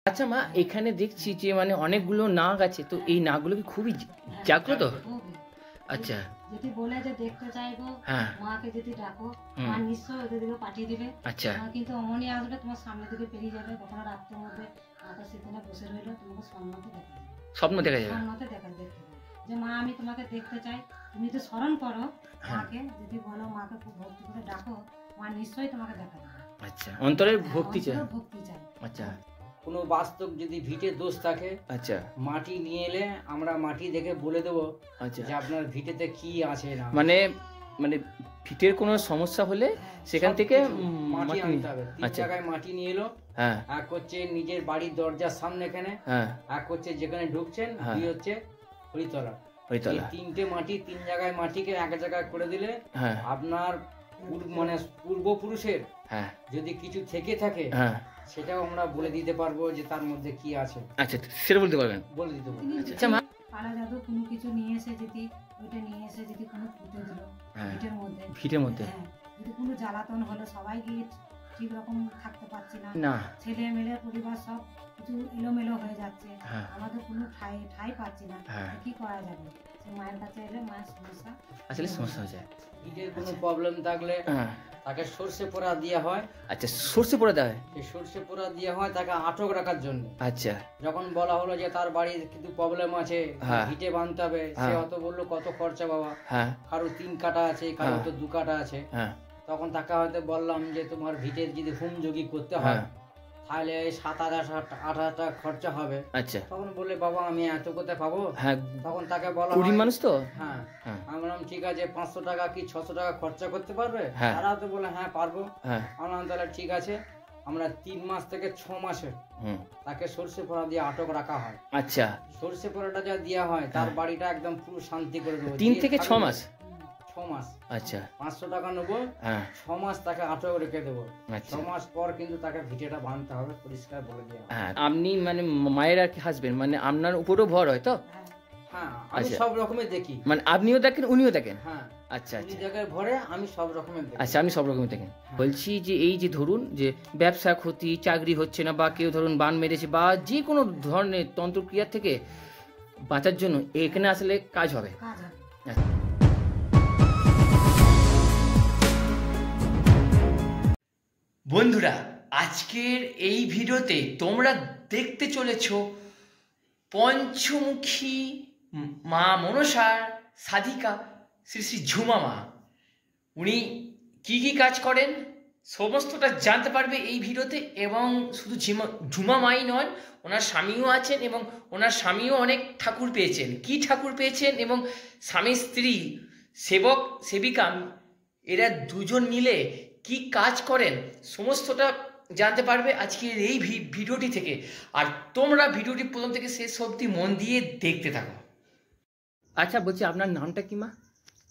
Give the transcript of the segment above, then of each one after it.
আচ্ছা মা, এখানে দেখছি যে মানে অনেকগুলো নাগ আছে, তো এই নাগগুলো কি খুবই জাগ্রত? আচ্ছা, যদি বলে যে দেখতে চাইবো, হ্যাঁ, মাকে যদি ডাকো, মা নিশ্চয়ই ওদের দিকে পাঠিয়ে দিবে। আচ্ছা, কিন্তু অমনি আসলে তোমার সামনে দিকে পেরিয়ে যাবে, কখনো রাত্রের মধ্যে মাথা সিদ্ধনে বসে রইলো, তোমাকে স্বপ্নতে দেখা যাবে। স্বপ্ন দেখা যাবে? স্বপ্নতে দেখতে যে মা আমি তোমাকে দেখতে চাই, তুমি তো স্মরণ করো মাকে, যদি বলো মাকে খুব ভক্তি করে ডাকো, মা নিশ্চয়ই তোমাকে দেখা যাবে। আচ্ছা, অন্তরের ভক্তি চাই। ভক্তি চাই। আচ্ছা, কোনো বাস্তব যদি ভিটে দোষ থাকে, আচ্ছা, মাটি নিয়ে এলে আমরা মাটি দেখে বলে দেবো আচ্ছা, যে আপনার ভিটেতে কি আছে না। মানে মানে ভিটের কোনো সমস্যা হলে সেখান থেকে মাটি আনতে হবে। 3 আচ্ছা, জায়গায় মাটি নিয়ে এলো। হ্যাঁ, এক হচ্ছে নিজের বাড়ির দরজার সামনে এখানে, হ্যাঁ, এক হচ্ছে যেখানে ঢুকছেন, দুই হচ্ছে হরিতলা। হরিতলা। 3টে মাটি 3 জায়গায় মাটিকে এক জায়গায় করে দিলে হ্যাঁ, আপনার মানে পূর্বপুরুষের হ্যাঁ, যদি কিছু থেকে থাকে, হ্যাঁ, সেটাও আমরা বলে দিতে পারবো যে তার মধ্যে কি আছে। আচ্ছা, সেটা বলতে পারবেন? বলে দিতে পারবো। আচ্ছা মা, কালা জাদু কোনো কিছু নিয়ে এসে যদি ওইটা নিয়ে এসে যদি কোনো পুঁতে দিল ভিটের মধ্যে, ভিটের মধ্যে যদি কোনো জ্বালাতন হলো, সবাই গিয়ে ঠিক রকম থাকতে পারছি না, না, ছেলে মেলে পরিবার সব কিছু এলোমেলো হয়ে যাচ্ছে, আমাদের কোনো ঠাই পাচ্ছি না, কি করা যাবে? সে মায়ের কাছে এলে মায়ের সমস্যা আসলে সমস্যা হয়ে যায়। ভিটের কোনো প্রবলেম থাকলে তাকে সর্ষে পোড়া দেওয়া হয়। আচ্ছা, সর্ষে পোড়া দেওয়া হয়? সেই সর্ষে পোড়া দেওয়া হয় তাকে আটক রাখার জন্য। আচ্ছা, যখন বলা হলো যে তার বাড়ির কিছু প্রবলেম আছে, ভিটে বাঁধতে হবে, সে হয়তো বললো কত খরচা বাবা, কারো 3 কাটা আছে, কারো তো 2 কাটা আছে, তখন তাকে হয়তো বললাম যে তোমার ভিটের যদি হোম যোগী করতে হয় তাহলে 7,000 8,000 টাকা খরচা হবে। আচ্ছা, তখন বলে বাবা আমি এত কোথায় পাবো? তখন তাকে বলা গরিব মানুষ তো, হ্যাঁ, আমি বললাম ঠিক আছে 500 টাকা কি 600 টাকা খরচা করতে পারবে? তারা তো বলে হ্যাঁ পারবো। বললাম তাহলে ঠিক আছে, আমরা 3 মাস থেকে 6 মাসে তাকে সর্ষে পোড়া দিয়ে আটক রাখা হয়। আচ্ছা, সর্ষে পোড়াটা যা দেওয়া হয় তার বাড়িটা একদম পুরো শান্তি করে দেবো। 3 থেকে 6 মাস? 6 মাস। আচ্ছা, 500 টাকা নেবো, 6 মাস তাকে আটক রেখে দেবো। 6 মাস পর কিন্তু তাকে ভিটেটা বাঁধতে হবে, পরিষ্কার বলে দেওয়া। আপনি মানে মায়ের আর কি হাসবেন, মানে আপনার উপরও ভর হয় তো? হ্যাঁ, আমি সব রকমের দেখি। মানে আপনিও দেখেন উনিও দেখেন? হ্যাঁ। আচ্ছা, আচ্ছা, জায়গায় ভরে আমি সব রকমের দেখি। আচ্ছা, আপনি সব রকমের দেখেন। বলছি যে এই যে ধরুন যে ব্যবসা ক্ষতি, চাকরি হচ্ছে না, বা কেউ ধরুন বান মেরেছে, বা যে কোনো ধরনের তন্ত্রক্রিয়া থেকে বাঁচার জন্য এখানে আসলে কাজ হবে। বন্ধুরা, আজকের এই ভিডিওতে তোমরা দেখতে চলেছ পঞ্চমুখী মা মনসার সাধিকা শ্রী শ্রী ঝুমা মা। উনি কি কি কাজ করেন সমস্তটা জানতে পারবে এই ভিডিওতে। এবং শুধু ঝুমা মাই নন, ওনার স্বামীও আছেন, এবং ওনার স্বামীও অনেক ঠাকুর পেয়েছেন। কি ঠাকুর পেয়েছেন এবং স্বামী স্ত্রী সেবক সেবিকা এরা দুজন মিলে কি কাজ করেন সমস্তটা জানতে পারবে আজকের এই ভিডিওটি থেকে। আর তোমরা ভিডিওটি প্রথম থেকে শেষ অবধি মন দিয়ে দেখতে থাকো। আচ্ছা, বলছি আপনার নামটা কি মা?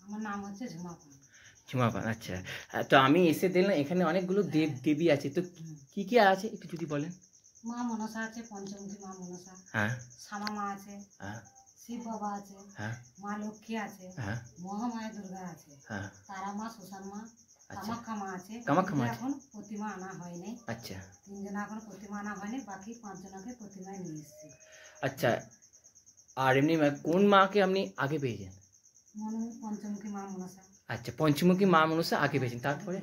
আমার নাম হচ্ছে ঝুমা পান। ঝুমা পান, আচ্ছা। তো আমি এসে দেখলাম এখানে অনেকগুলো দেব দেবী আছে, তো কি কি আছে একটু যদি বলেন। মা মনসা আছে, পঞ্চমুখী মা মনসা, শ্যামা মা আছে, শিব বাবা আছে, মা লক্ষ্মী আছে, মহামায়া দুর্গা আছে, তারা মা, শ্মশান মা, কামাখ্যা মা আছে। এখন প্রতিমা আনা হয়নি। আচ্ছা, 3 জন এখন প্রতিমা আনা হয়নি, বাকি 5 জনকে প্রতিমায় নিয়ে এসেছে। আচ্ছা, আর এমনি কোন মাকে আপনি আগে পেয়েছেন? পঞ্চমুখী মা মনসা। আচ্ছা, পঞ্চমুখী মা মনসা আগে পেয়েছেন। তারপরে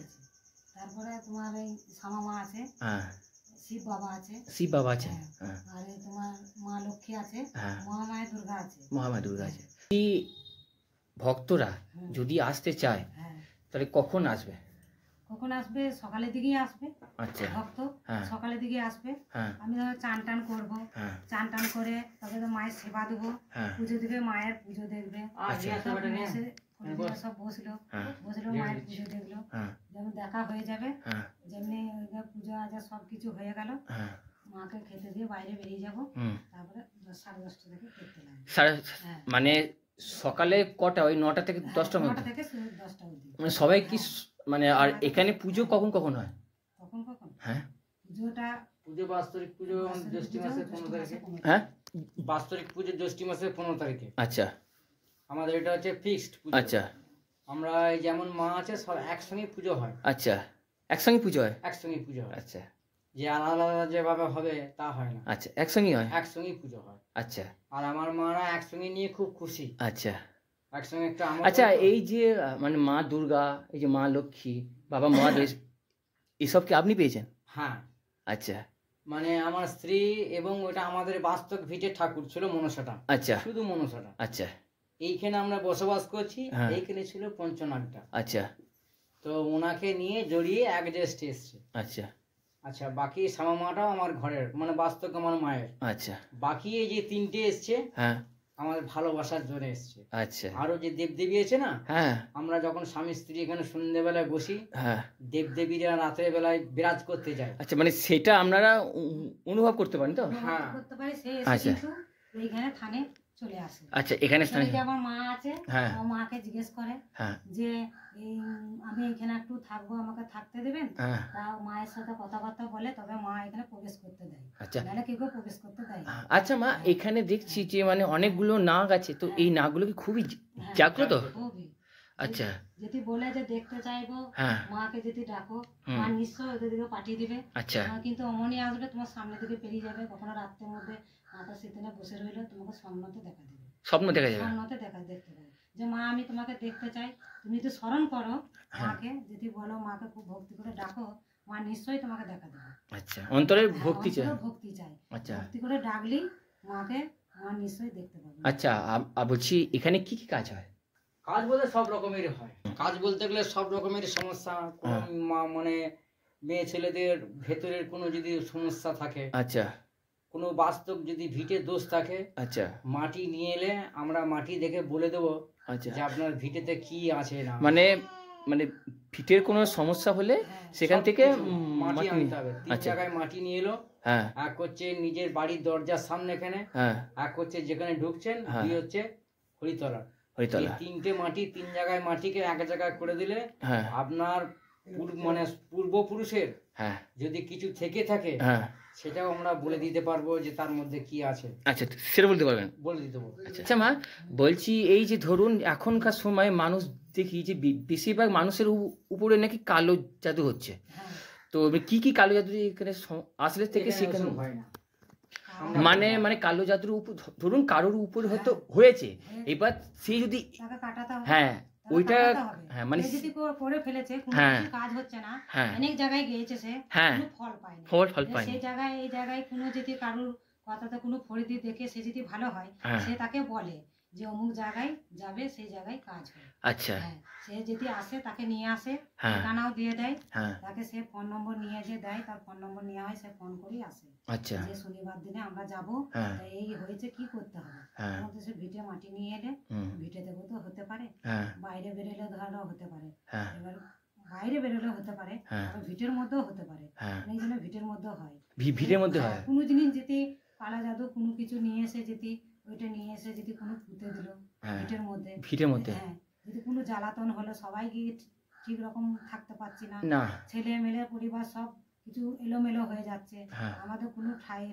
তোমার এই শ্যামা মা আছে, শিব বাবা আছে, শিব বাবা আছে, আর তোমার মা লক্ষ্মী আছে, মহামায়া দুর্গা আছে, মহামায়া দুর্গা আছে। এই ভক্তরা যদি আসতে চায় তাহলে কখন আসবে? কখন আসবে? সকালের দিকেই আসবে। আচ্ছা, ভক্ত সকালের দিকে আসবে। আমি চান টান করবো, চান টান করে তবে তো মায়ের সেবা দেবো, পুজো দিবে, মায়ের পুজো দেখবে। সব বসলো মায়ের পুজো দেখলো, যেমন দেখা হয়ে যাবে, যেমনি পুজো আজা সবকিছু হয়ে গেল, মাকে খেতে দিয়ে বাইরে বেরিয়ে যাবো। তারপরে 10:30 থেকে খেতে লাগবে। মানে সকালে কটা? ওই 9টা থেকে 10টার মধ্যে? 9টা থেকে 10টা অবধি। মানে সবাই কি মানে? আর এখানে পুজো কখন কখন হয়? কখন কখন? পুজোটা বাৎসরিক পুজো জ্যৈষ্ঠ মাসের 15 তারিখে। বাৎসরিক পুজো জ্যৈষ্ঠ মাসের 15 তারিখে। আচ্ছা, আমাদের এটা হচ্ছে ফিক্সড পুজো। আচ্ছা, আমরা যেমন মা আছে সব একসঙ্গে পুজো হয়। আচ্ছা, একসঙ্গে পুজো হয়? একসঙ্গে পুজো হয়। আচ্ছা, যে আলাদা আলাদা যেভাবে হবে তা হয় না। আচ্ছা, একসঙ্গেই হয়? একসঙ্গেই পুজো হয়। আচ্ছা। আর আমার মারা একসঙ্গে নিয়ে খুব খুশি। আচ্ছা একসঙ্গে একটা আচ্ছা, এই যে মানে মা দুর্গা, এই যে মা লক্ষ্মী, বাবা মহাদেব, এসব কি আপনি পেয়েছেন? হ্যাঁ। আচ্ছা। মানে আমার স্ত্রী এবং ওটা আমাদের বাস্তব ভিটের ঠাকুর ছিল মনসাটা। আচ্ছা। শুধু মনসাটা। আচ্ছা। এইখানে আমরা বসবাস করছি, এইখানে ছিল পঞ্চনাগটা। আচ্ছা। তো ওনাকে নিয়ে জড়িয়ে এক জ্যেষ্ঠে এসছে। আচ্ছা। আচ্ছা, বাকি শ্যামা মাটাও আমার ঘরের, মানে বাস্তব আমার মায়ের। আচ্ছা। বাকি এই যে তিনটে এসছে, হ্যাঁ, আমাদের ভালোবাসার জন্য এসছে। আচ্ছা। আরো যে দেবদেবী আছে না, হ্যাঁ, আমরা যখন স্বামী স্ত্রী এখানে সন্ধ্যেবেলায় বসি, হ্যাঁ, দেবদেবীরা রাতের বেলায় বিরাজ করতে যায়। আচ্ছা, মানে সেটা আপনারা অনুভব করতে পারেন তো? হ্যাঁ, করতে পারি। সে আচ্ছা। কিন্তু এইখানে থানে চলে আসে। আচ্ছা, এখানে এখানে যে আমার মা আছে, হ্যাঁ, আমার মাকে জিজ্ঞেস করে হ্যাঁ, যে আমি এখানে একটু থাকবো, আমাকে থাকতে দেবেন? হ্যাঁ, তা মায়ের সাথে কথাবার্তা বলে তবে মা এখানে প্রবেশ করতে দেয়, আচ্ছা। নাহলে কেউ প্রবেশ করতে দেয় না। আচ্ছা মা, এখানে দেখছি যে মানে অনেকগুলো নাগ আছে, তো এই নাগগুলো কি খুবই জাগ্রত? খুবই। আচ্ছা। যদি বলে যে দেখতে চাইবো, হ্যাঁ, মাকে যদি ডাকো, মা নিশ্চয় ওদের দিকে পাঠিয়ে দিবে। আচ্ছা। মা কিন্তু অমনি আসবে, তোমার সামনে দিকে পেরিয়ে যাবে। কখনো রাত্রের মধ্যে মাথা শীতনে বসে রইলো, তোমাকে স্বপ্নতে দেখা দিবে। স্বপ্ন দেখা যাবে? স্বপ্নতে দেখতে পাবে যে মা আমি তোমাকে দেখতে চাই। তুমি যদি স্মরণ করো মাকে, যদি বলো মাকে খুব ভক্তি করে ডাকো, মা নিশ্চয়ই তোমাকে দেখা দেবে। আচ্ছা, অন্তরের ভক্তি চাই? ভক্তি চাই। আচ্ছা। ভক্তি করে ডাকলি মাকে, মা নিশ্চয়ই দেখতে পাবে। আচ্ছা, বলছি এখানে কি কি কাজ হয়? কাজ বলতে সব রকমেরই হয়। কাজ বলতে গেলে সব রকমের সমস্যা, মানে মেয়ে ছেলেদের ভেতরের কোনো যদি সমস্যা থাকে, আচ্ছা, কোনো বাস্তব যদি ভিটে দোষ থাকে, আচ্ছা, মাটি নিয়ে এলে আমরা মাটি দেখে বলে দেবো আচ্ছা, যে আপনার ভিটেতে কি আছে না। মানে মানে ভিটের কোনো সমস্যা হলে সেখান থেকে মাটি আনতে হবে। 3 আচ্ছা। জায়গায় মাটি নিয়ে এলো। হ্যাঁ, এক হচ্ছে নিজের বাড়ির দরজার সামনে এখানে, হ্যাঁ, এক হচ্ছে যেখানে ঢুকছেন, দুই হচ্ছে হরিতলা। হরিতলা। এই 3টে মাটি 3 জায়গায় মাটিকে এক জায়গায় করে দিলে হ্যাঁ, আপনার মানে পূর্বপুরুষের হ্যাঁ, যদি কিছু থেকে থাকে, হ্যাঁ, সেটাও আমরা বলে দিতে পারবো যে তার মধ্যে কি আছে। আচ্ছা, সেটা বলতে পারবেন? বলে দিতে পারবো। আচ্ছা মা, বলছি এই যে ধরুন এখনকার সময় মানুষ দেখি যে বেশিরভাগ মানুষের উপরে নাকি কালো জাদু হচ্ছে, তো কি কি কালো জাদু এখানে আসলে থেকে সেখানে হয় না? মানে মানে কালো জাদুর উপর ধরুন কারোর উপর হয়তো হয়েছে, এবার সেই যদি হ্যাঁ ওইটা হ্যাঁ মানে যদি করে ফেলেছে, কোনো কিছু কাজ হচ্ছে না, অনেক জায়গায় গিয়েছে সে, কোনো ফল পায়নি, ফল পায়নি, সেই জায়গায় এই জায়গায় কোনো যদি কারোর কথাতে কোনো ফরিদি দেখে সে যদি ভালো হয়, সে তাকে বলে যে অমুক জায়গায় যাবে, সেই জায়গায় কাজ হয়। আচ্ছা। সে যদি আসে তাকে নিয়ে আসে, ঠিকানাও দিয়ে দেয়, তাকে সে ফোন নম্বর নিয়ে যে দেয়, তার ফোন নম্বর নেওয়া হয়, সে ফোন করেই আসে। আচ্ছা। যে শনিবার দিনে আমরা যাব, এই হয়েছে কি করতে হবে, সে ভিটে মাটি নিয়ে এলে ভিটে দেবো তো হতে পারে, বাইরে বেরোলে ধরো হতে পারে, এবার বাইরে বেরোলে হতে পারে, ভিটের মধ্যেও হতে পারে, এই জন্য ভিটের মধ্যেও হয়। ভিটের মধ্যে হয় কোনো জিনিস যদি কালা জাদু কোনো কিছু নিয়ে এসে যদি ওইটা নিয়ে এসে যদি কোনো পুঁতে দিল ভিটের মধ্যে, হ্যাঁ, যদি কোনো জ্বালাতন হলো, সবাই গিয়ে ঠিক রকম থাকতে পারছি না, ছেলে মেলে পরিবার সব কিছু এলোমেলো হয়ে যাচ্ছে, আমাদের কোনো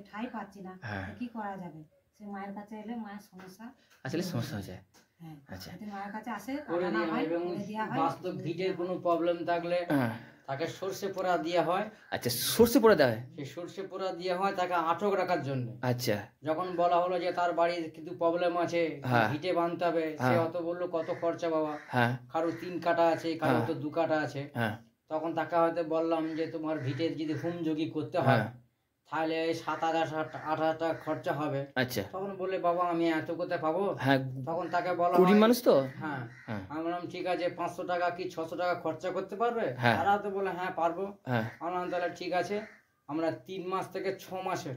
ঠাই পাচ্ছি না, কি করা যাবে? সে মায়ের কাছে এলে মায়ের সমস্যা আসলে সমস্যা হয়ে যায়। আচ্ছা, মায়ের কাছে আসে, এবং বাস্তব ভিটের কোনো প্রবলেম থাকলে তাকে সর্ষে পোড়া দেওয়া হয়। আচ্ছা, সর্ষে পোড়া দেওয়া হয়? সেই সর্ষে পোড়া দেওয়া হয় তাকে আটক রাখার জন্য। আচ্ছা। যখন বলা হলো যে তার বাড়ির কিন্তু প্রবলেম আছে, ভিটে বাঁধতে হবে, সে অত বললো কত খরচা বাবা, কারো 3 কাটা আছে, কারো তো 2 কাটা আছে, তখন তাকে হয়তো বললাম যে তোমার ভিটের যদি হোম যোগী করতে হয় তাহলে 7,000-8,000 টাকা খরচা হবে। আচ্ছা। তখন বলে বাবা আমি এত কোথায় পাবো? তখন তাকে বলা গরিব মানুষ তো, হ্যাঁ, আমি বললাম ঠিক আছে 500 টাকা কি 600 টাকা খরচা করতে পারবে? তারা তো বলে হ্যাঁ পারবো। বললাম তাহলে ঠিক আছে, আমরা 3 মাস থেকে 6 মাসে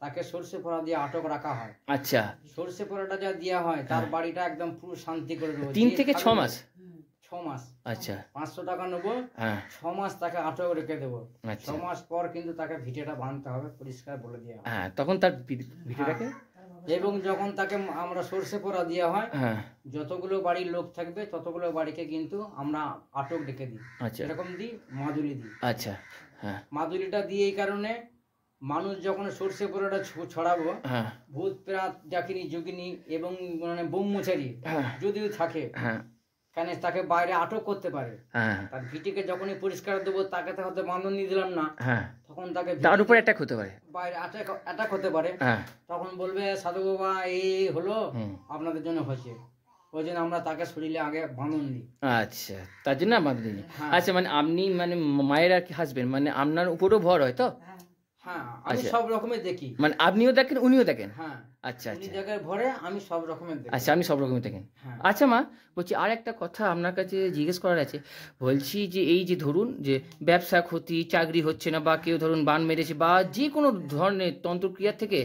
তাকে সর্ষে পোড়া দিয়ে আটক রাখা হয়। আচ্ছা। সর্ষে পোড়াটা যা দেওয়া হয় তার বাড়িটা একদম পুরো শান্তি করে দেবো। 3 থেকে 6 মাস? 6 মাস। আচ্ছা। 500 টাকা নেবো, 6 মাস তাকে আটক রেখে দেবো। 6 মাস পর কিন্তু তাকে ভিটেটা বাঁধতে হবে, পরিষ্কার বলে দেওয়া হয়। তখন তার ভিটেটাকে, এবং যখন তাকে আমরা সর্ষে পোড়া দেওয়া হয়, যতগুলো বাড়ির লোক থাকবে ততগুলো বাড়িকে কিন্তু আমরা আটক রেখে দিই। এরকম দিই, মাদুলি দিই। আচ্ছা। মাদুলিটা দিয়ে এই কারণে মানুষ যখন সর্ষে পোড়াটা ছড়াবো, ভূত প্রেত ডাকিনী যোগিনী এবং মানে ব্রহ্মচারী যদিও থাকে, কেন তাকে বাইরে আটক করতে পারে। তার ভিটিকে যখনই পরিষ্কার দেবো তাকে তো হয়তো বাঁধন দিয়ে দিলাম না, তখন তাকে তার উপর অ্যাটাক হতে পারে, বাইরে অ্যাটাক হতে পারে, তখন বলবে সাধু বাবা এই হলো আপনাদের জন্য হয়েছে, ওই জন্য আমরা তাকে শরীরে আগে বাঁধন দিই। আচ্ছা, তার জন্য বাঁধন দিই। আচ্ছা, মানে আপনি মানে মায়ের আর কি হাসবেন, মানে আপনার উপরও ভর হয় তো? হ্যাঁ, আমি সব রকমের দেখি, মানে আপনিও দেখেন উনিও দেখেন? হ্যাঁ। আচ্ছা আচ্ছা, জায়গায় ভরে আমি সব রকমের দেখি। আচ্ছা, আপনি সব রকমের দেখেন। আচ্ছা মা, বলছি আর একটা কথা আপনার কাছে জিজ্ঞেস করার আছে। বলছি যে এই যে ধরুন যে ব্যবসা ক্ষতি, চাকরি হচ্ছে না, বা কেউ ধরুন বান মেরেছে, বা যে কোনো ধরনের তন্ত্রক্রিয়া থেকে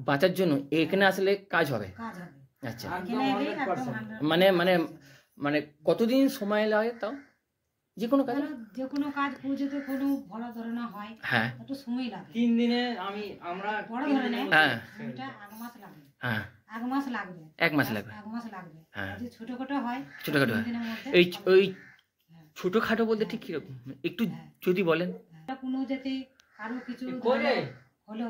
বাঁচার জন্য এখানে আসলে কাজ হবে? আচ্ছা, মানে মানে মানে কতদিন সময় লাগে তাও যে কোনো কাজ? যে কোনো কাজ যদি কোনো বড় ধরনের হয়, হ্যাঁ, একটু সময় লাগে। 3 দিনে আমরা বড় ধরনের, হ্যাঁ, এটা 1 মাস লাগবে। হ্যাঁ, 1 মাস লাগবে। 1 মাস লাগবে। 1 মাস লাগবে। যদি ছোটখাটো হয়, ছোটখাটো হয়, এই ওই ছোটখাটো বলতে ঠিক কিরকম একটু যদি বলেন? কোনো যদি কারো কিছু হলো,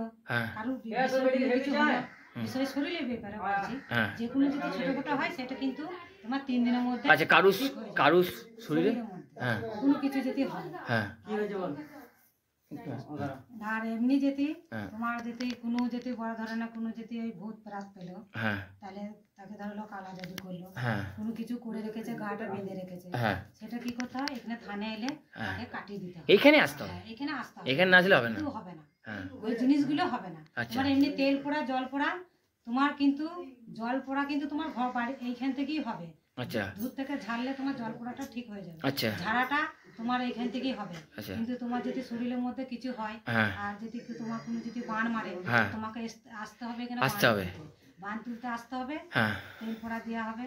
কারো কিছু হলো, বিষয় শরীরের ব্যাপারে বলছি, যে কোনো যদি ছোটখাটো হয় সেটা কিন্তু তোমার 3 দিনের মধ্যে। আচ্ছা, কারো শরীরে কোনো কিছু যদি হয়, হ্যাঁ, কি হয়েছে বল। আর এমনি যদি তোমার যদি কোনো যদি বড় ধরনের কোনো যদি ওই ভূত প্রাত পেলো, তাহলে তাকে ধরলো কালা জাদু করলো, কোনো কিছু করে রেখেছে, গাটা বেঁধে রেখেছে, সেটা কি করতে হয়, এখানে থানে এলে তাকে কাটিয়ে দিতে হবে। এখানে আসতে হবে? এখানে আসতে হবে, এখানে না আসলে হবে না, হবে না, ওই জিনিসগুলো হবে না। তোমার এমনি তেল পোড়া, জল পোড়া, তোমার কিন্তু জল পোড়া কিন্তু তোমার ঘর বাড়ি এইখান থেকেই হবে। আচ্ছা, দূর থেকে ঝাড়লে তোমার জল পোড়াটা ঠিক হয়ে যাবে। আচ্ছা, ঝাড়াটা তোমার এইখান থেকেই হবে। কিন্তু তোমার যদি শরীরের মধ্যে কিছু হয়, আর যদি তোমার কোনো যদি বান মারে, তোমাকে আসতে হবে, এখানে আসতে হবে, বান তুলতে আসতে হবে, তেল পোড়া দেওয়া হবে,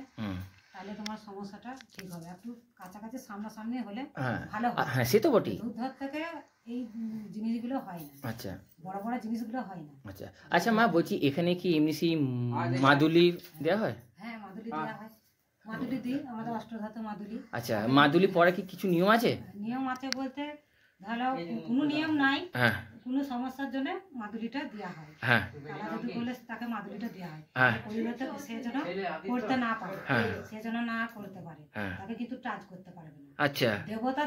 তাহলে তোমার সমস্যাটা ঠিক হবে। একটু কাছাকাছি সামনাসামনি হলে ভালো হয়। হ্যাঁ, সে তো বটেই। দূর ধার থেকে এই জিনিসগুলো হয় না। আচ্ছা, বড় বড় জিনিসগুলো হয় না। আচ্ছা আচ্ছা মা, বলছি এখানে কি এমনি সেই মাদুলি দেওয়া হয়? হ্যাঁ, মাদুলি দেওয়া হয়, মাদুলি দিই, আমাদের অষ্টধাতু মাদুলি। আচ্ছা, মাদুলি পরে কি কিছু নিয়ম আছে? নিয়ম আছে বলতে ধরো কোনো নিয়ম নাই, কোনো সমস্যার জন্য মাদুলিটা দেওয়া হয়। কালা জাদু করলে তাকে মাদুলিটা দেওয়া হয়, পরিবর্তে সে যেন করতে না পারে, সে যেন না করতে পারে, তাকে কিন্তু টাচ করতে পারবে না। আচ্ছা, দেবতা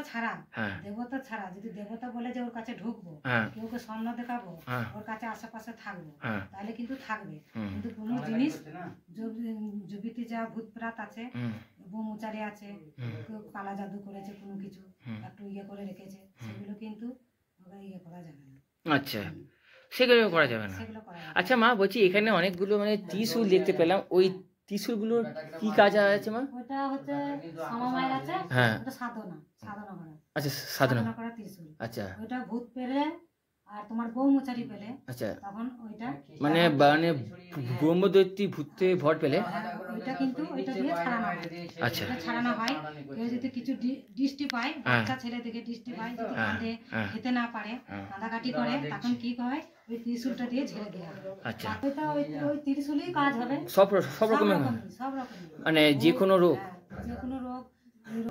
ছাড়া যদি দেবতা বলে যে ওর কাছে ঢুকবো, কেউকে স্বপ্ন দেখাবো, ওর কাছে আশেপাশে থাকবো, তাহলে কিন্তু থাকবে। কিন্তু কোনো জিনিস জবিতে যা ভূত প্রাত আছে, বোমুচারি আছে, কেউ কালা জাদু করেছে, কোনো কিছু একটু ইয়ে করে রেখেছে, সেগুলো কিন্তু ইয়ে করা যাবে না। আচ্ছা, সেগুলো করা যাবে না। আচ্ছা মা, বলছি এখানে অনেকগুলো মানে ত্রিশূল দেখতে পেলাম, ওই ত্রিশূলগুলোর কি কাজ আছে মা? ওটা হচ্ছে সমমায়ের আছে, ওটা সাধনা করা। আচ্ছা, সাধনা করা ত্রিশূল। আচ্ছা, ওটা ভূত পেলে আর তোমার বৌমচারি পেলে, আচ্ছা, তখন ওইটা মানে ব্রহ্মদৈত্যী ভূতে ভর পেলে ওইটা কিন্তু ওইটা দিয়ে ছাড়ানো হয়। আচ্ছা, ছাড়ানো হয়। কেউ যদি কিছু দৃষ্টি পায়, বাচ্চা ছেলে থেকে দৃষ্টি পায়, যদি কাঁদে, খেতে না পারে, কাঁদাকাটি করে, তখন কি হয়, ওই ত্রিশূলটা দিয়ে ঝেড়ে দেওয়া হয়। আচ্ছা, ওইটা ওই ত্রিশূলই কাজ হবে। সব রকমের মানে যে কোনো রোগ,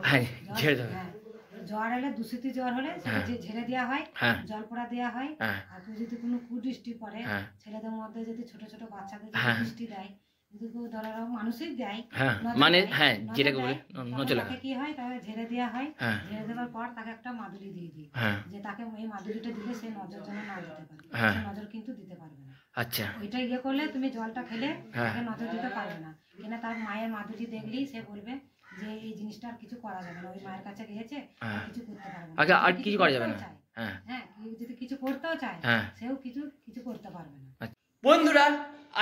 হ্যাঁ, ঝেড়ে দেবে। জ্বর হলে, দূষিত জ্বর হলে ঝেড়ে দেওয়া হয়, জল পোড়া দেওয়া হয়। আর যদি কোনো কুদৃষ্টি পড়ে, ছেলেদের মধ্যে যদি ছোট ছোট বাচ্চাদের দৃষ্টি দেয়, যদি ধরো মানুষই দেয়, মানে হ্যাঁ, যেটাকে বলে তাকে কি হয়, তাকে ঝেড়ে দেওয়া হয়। ঝেড়ে দেওয়ার পর তাকে একটা মাদুলি দিয়ে দিই, যে তাকে এই মাদুলিটা দিলে সে নজর যেন না দিতে পারে, সে নজর কিন্তু দিতে পারবে না। আচ্ছা, ওইটা ইয়ে করলে তুমি জলটা খেলে তাকে নজর দিতে পারবে না, কেন তার মায়ের মাদুলি দেখলেই সে বলবে যে এই জিনিসটা আর কিছু করা যাবে না, ওই মায়ের কাছে গিয়েছে, কিছু করতে পারবে না। আচ্ছা, আর কিছু করা যাবে না। হ্যাঁ, যদি কিছু করতেও চায়, সেও কিছু করতে পারবে না। বন্ধুরা,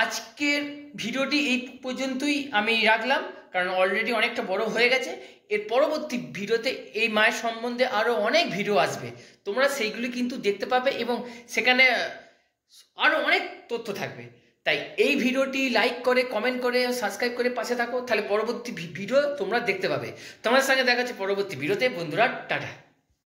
আজকের ভিডিওটি এই পর্যন্তই আমি রাখলাম, কারণ অলরেডি অনেকটা বড় হয়ে গেছে। এর পরবর্তী ভিডিওতে এই মায়ের সম্বন্ধে আরও অনেক ভিডিও আসবে, তোমরা সেইগুলি কিন্তু দেখতে পাবে, এবং সেখানে আরও অনেক তথ্য থাকবে। তাই এই ভিডিওটি লাইক করে, কমেন্ট করে, সাবস্ক্রাইব করে পাশে থাকো, তাহলে পরবর্তী ভিডিও তোমরা দেখতে পাবে। তোমাদের সঙ্গে দেখা হচ্ছে পরবর্তী ভিডিওতে। বন্ধুরা, টাটা।